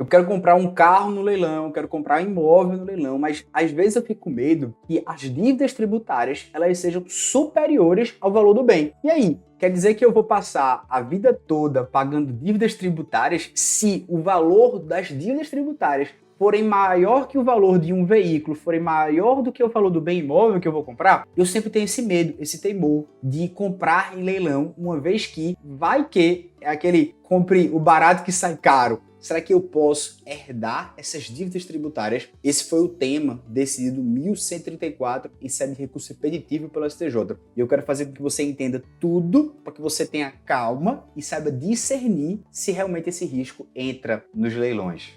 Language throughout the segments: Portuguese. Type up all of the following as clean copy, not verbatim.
Eu quero comprar um carro no leilão, eu quero comprar um imóvel no leilão, mas às vezes eu fico com medo que as dívidas tributárias elas sejam superiores ao valor do bem. E aí? Quer dizer que eu vou passar a vida toda pagando dívidas tributárias se o valor das dívidas tributárias forem maior que o valor de um veículo, forem maior do que o valor do bem imóvel que eu vou comprar? Eu sempre tenho esse medo, esse temor de comprar em leilão, uma vez que vai que é aquele compre o barato que sai caro. Será que eu posso herdar essas dívidas tributárias? Esse foi o tema decidido 1134 em sede de recurso repetitivo pelo STJ. E eu quero fazer com que você entenda tudo para que você tenha calma e saiba discernir se realmente esse risco entra nos leilões.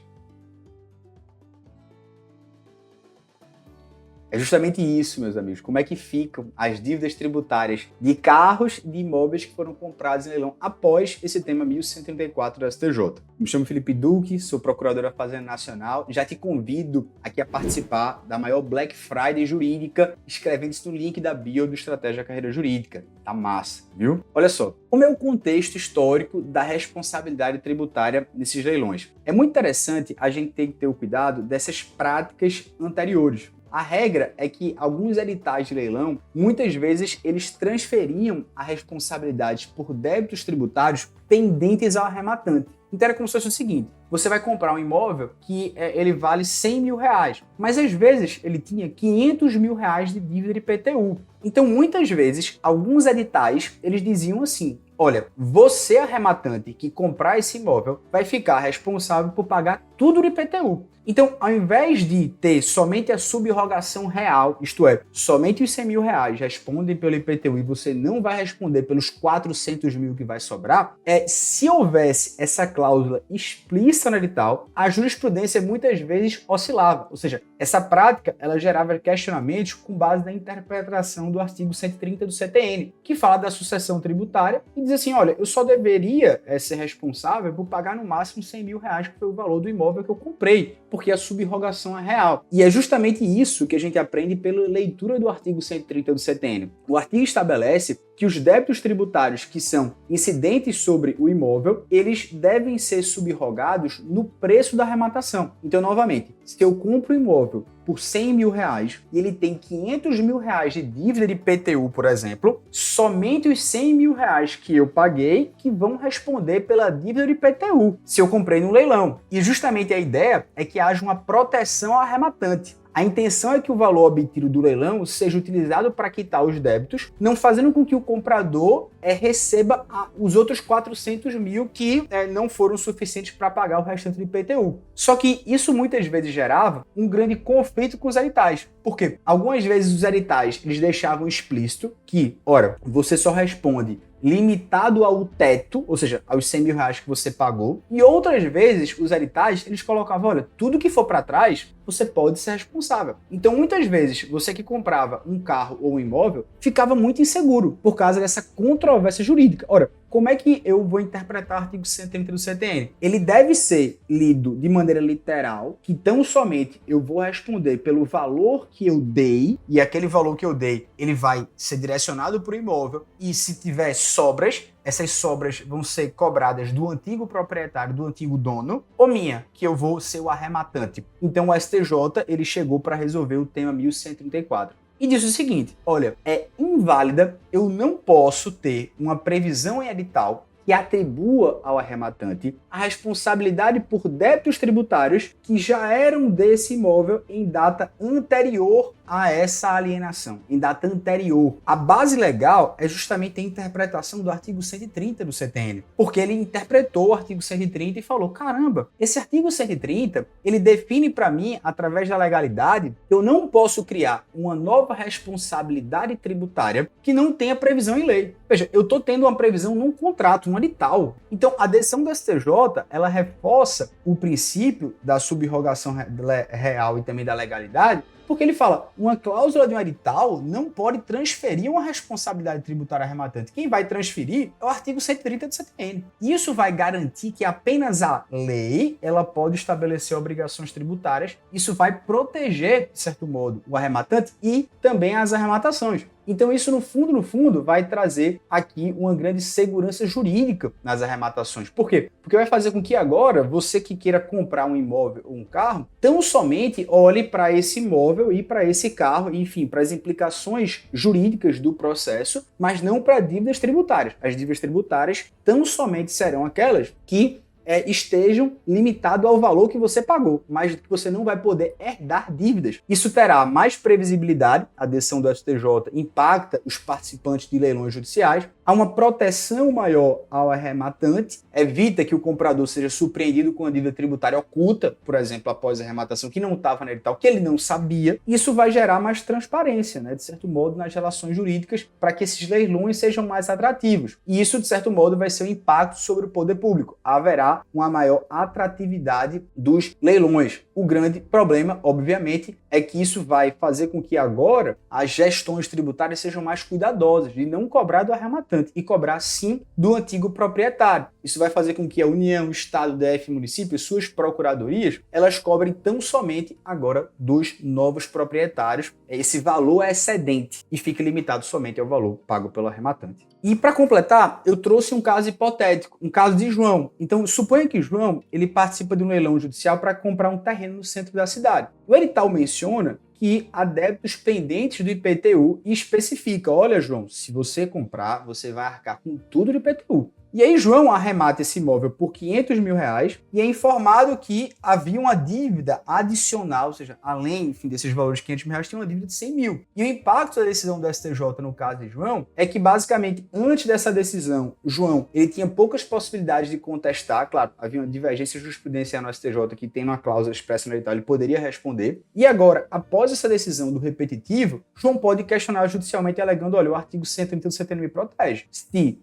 É justamente isso, meus amigos. Como é que ficam as dívidas tributárias de carros e de imóveis que foram comprados em leilão após esse tema 1134 do STJ? Me chamo Felipe Duque, sou procurador da Fazenda Nacional. Já te convido aqui a participar da maior Black Friday jurídica, escrevendo-se no link da bio do Estratégia Carreira Jurídica. Tá massa, viu? Olha só, como é o contexto histórico da responsabilidade tributária nesses leilões? É muito interessante a gente ter que ter o cuidado dessas práticas anteriores. A regra é que alguns editais de leilão, muitas vezes, eles transferiam a responsabilidade por débitos tributários pendentes ao arrematante. Então era como se fosse o seguinte: você vai comprar um imóvel que ele vale 100 mil reais, mas às vezes ele tinha 500 mil reais de dívida de IPTU. Então muitas vezes, alguns editais, eles diziam assim: olha, você arrematante que comprar esse imóvel vai ficar responsável por pagar tudo do IPTU. Então, ao invés de ter somente a subrogação real, isto é, somente os 100 mil reais respondem pelo IPTU e você não vai responder pelos 400 mil que vai sobrar, se houvesse essa cláusula explícita no edital, a jurisprudência muitas vezes oscilava. Ou seja, essa prática ela gerava questionamentos com base na interpretação do artigo 130 do CTN, que fala da sucessão tributária e diz assim: olha, eu só deveria ser responsável por pagar no máximo 100 mil reais, que foi o valor do imóvel que eu comprei, porque a subrogação é real. E é justamente isso que a gente aprende pela leitura do artigo 130 do CTN. O artigo estabelece que os débitos tributários que são incidentes sobre o imóvel, eles devem ser subrogados no preço da arrematação. Então, novamente, se eu compro um imóvel por 100 mil reais e ele tem 500 mil reais de dívida de IPTU, por exemplo, somente os 100 mil reais que eu paguei que vão responder pela dívida de IPTU, se eu comprei no leilão. E justamente a ideia é que haja uma proteção ao arrematante. A intenção é que o valor obtido do leilão seja utilizado para quitar os débitos, não fazendo com que o comprador receba os outros 400 mil que não foram suficientes para pagar o restante do IPTU. Só que isso muitas vezes gerava um grande conflito com os editais. Por quê? Algumas vezes os editais eles deixavam explícito que, ora, você só responde limitado ao teto, ou seja, aos 100 mil reais que você pagou, e outras vezes os editais eles colocavam: olha, tudo que for para trás você pode ser responsável. Então muitas vezes você que comprava um carro ou um imóvel ficava muito inseguro por causa dessa controvérsia jurídica. Ora, como é que eu vou interpretar o artigo 130 do CTN? Ele deve ser lido de maneira literal, que tão somente eu vou responder pelo valor que eu dei, e aquele valor que eu dei, ele vai ser direcionado para o imóvel, e se tiver sobras, essas sobras vão ser cobradas do antigo proprietário, do antigo dono, ou minha, que eu vou ser o arrematante. Então o STJ ele chegou para resolver o tema 1134. E disse o seguinte: olha, é inválida, eu não posso ter uma previsão em edital que atribua ao arrematante a responsabilidade por débitos tributários que já eram desse imóvel em data anterior a essa alienação, em data anterior. A base legal é justamente a interpretação do artigo 130 do CTN, porque ele interpretou o artigo 130 e falou: caramba, esse artigo 130, ele define para mim, através da legalidade, que eu não posso criar uma nova responsabilidade tributária que não tenha previsão em lei. Veja, eu estou tendo uma previsão num contrato, num edital. Então, a decisão do STJ, ela reforça o princípio da subrogação real e também da legalidade, Porque ele fala, uma cláusula de um edital não pode transferir uma responsabilidade tributária arrematante. Quem vai transferir é o artigo 130 do CTN. Isso vai garantir que apenas a lei ela pode estabelecer obrigações tributárias. Isso vai proteger, de certo modo, o arrematante e também as arrematações. Então isso, no fundo, vai trazer aqui uma grande segurança jurídica nas arrematações. Por quê? Porque vai fazer com que agora, você que queira comprar um imóvel ou um carro, tão somente olhe para esse imóvel e para esse carro, enfim, para as implicações jurídicas do processo, mas não para dívidas tributárias. As dívidas tributárias tão somente serão aquelas que estejam limitado ao valor que você pagou, mas que você não vai poder herdar dívidas. Isso terá mais previsibilidade, a decisão do STJ impacta os participantes de leilões judiciais, há uma proteção maior ao arrematante, evita que o comprador seja surpreendido com a dívida tributária oculta, por exemplo, após a arrematação, que não estava no edital, que ele não sabia. Isso vai gerar mais transparência, de certo modo, nas relações jurídicas, para que esses leilões sejam mais atrativos. E isso, de certo modo, vai ser um impacto sobre o poder público. Haverá uma maior atratividade dos leilões. O grande problema, obviamente, é que isso vai fazer com que agora as gestões tributárias sejam mais cuidadosas, de não cobrar do arrematante e cobrar sim do antigo proprietário. Isso vai fazer com que a União, Estado, DF, município e suas procuradorias, elas cobrem tão somente agora dos novos proprietários esse valor excedente e fique limitado somente ao valor pago pelo arrematante. E para completar, eu trouxe um caso hipotético, um caso de João. Então, suponha que João ele participa de um leilão judicial para comprar um terreno no centro da cidade. O edital menciona que há débitos pendentes do IPTU e especifica, olha, João, se você comprar, você vai arcar com tudo do IPTU. E aí João arremata esse imóvel por R$500 mil e é informado que havia uma dívida adicional, ou seja, além desses valores de R$500 mil, tinha uma dívida de 100 mil. E o impacto da decisão do STJ no caso de João é que basicamente antes dessa decisão, João ele tinha poucas possibilidades de contestar, claro, havia uma divergência jurisprudencial no STJ que tem uma cláusula expressa no edital, ele poderia responder. E agora, após essa decisão do repetitivo, João pode questionar judicialmente alegando, olha, o artigo 130 do CTN me protege. Se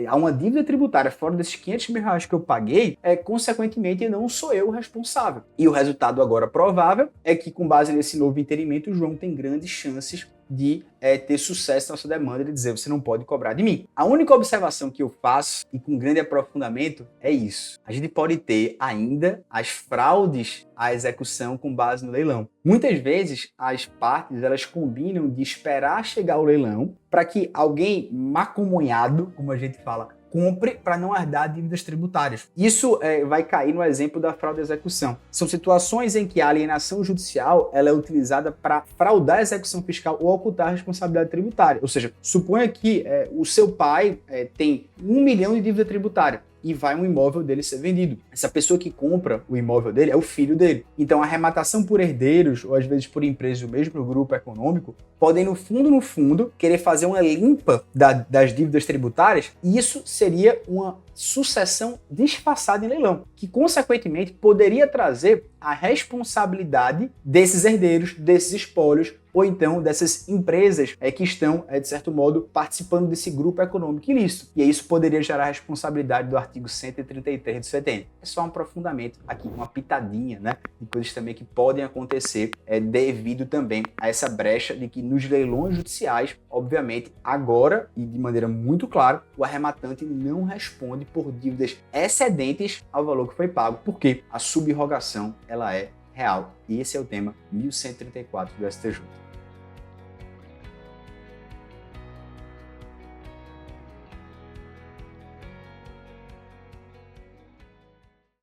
há uma dívida tributária fora desses R$500 mil que eu paguei, consequentemente não sou eu o responsável. E o resultado agora provável é que, com base nesse novo entendimento, o João tem grandes chances de ter sucesso na sua demanda e dizer, você não pode cobrar de mim. A única observação que eu faço, e com grande aprofundamento, é isso. A gente pode ter ainda as fraudes à execução com base no leilão. Muitas vezes, as partes elas combinam de esperar chegar o leilão para que alguém macumunhado, como a gente fala, compre para não herdar dívidas tributárias. Isso vai cair no exemplo da fraude à execução. São situações em que a alienação judicial ela é utilizada para fraudar a execução fiscal ou ocultar a responsabilidade tributária. Ou seja, suponha que o seu pai tem 1 milhão de dívida tributária e vai um imóvel dele ser vendido. Essa pessoa que compra o imóvel dele é o filho dele. Então, a arrematação por herdeiros, ou às vezes por empresas do mesmo grupo econômico, podem, no fundo, querer fazer uma limpa das dívidas tributárias, e isso seria uma sucessão disfarçada em leilão, que, consequentemente, poderia trazer a responsabilidade desses herdeiros, desses espólios, ou então dessas empresas que estão, de certo modo, participando desse grupo econômico ilícito. E isso poderia gerar a responsabilidade do artigo 133 do CTN. É só um aprofundamento aqui, uma pitadinha, de coisas também que podem acontecer devido também a essa brecha de que nos leilões judiciais, obviamente, agora, e de maneira muito clara, o arrematante não responde por dívidas excedentes ao valor que foi pago, porque a subrogação ela é real. E esse é o tema 1134 do STJ.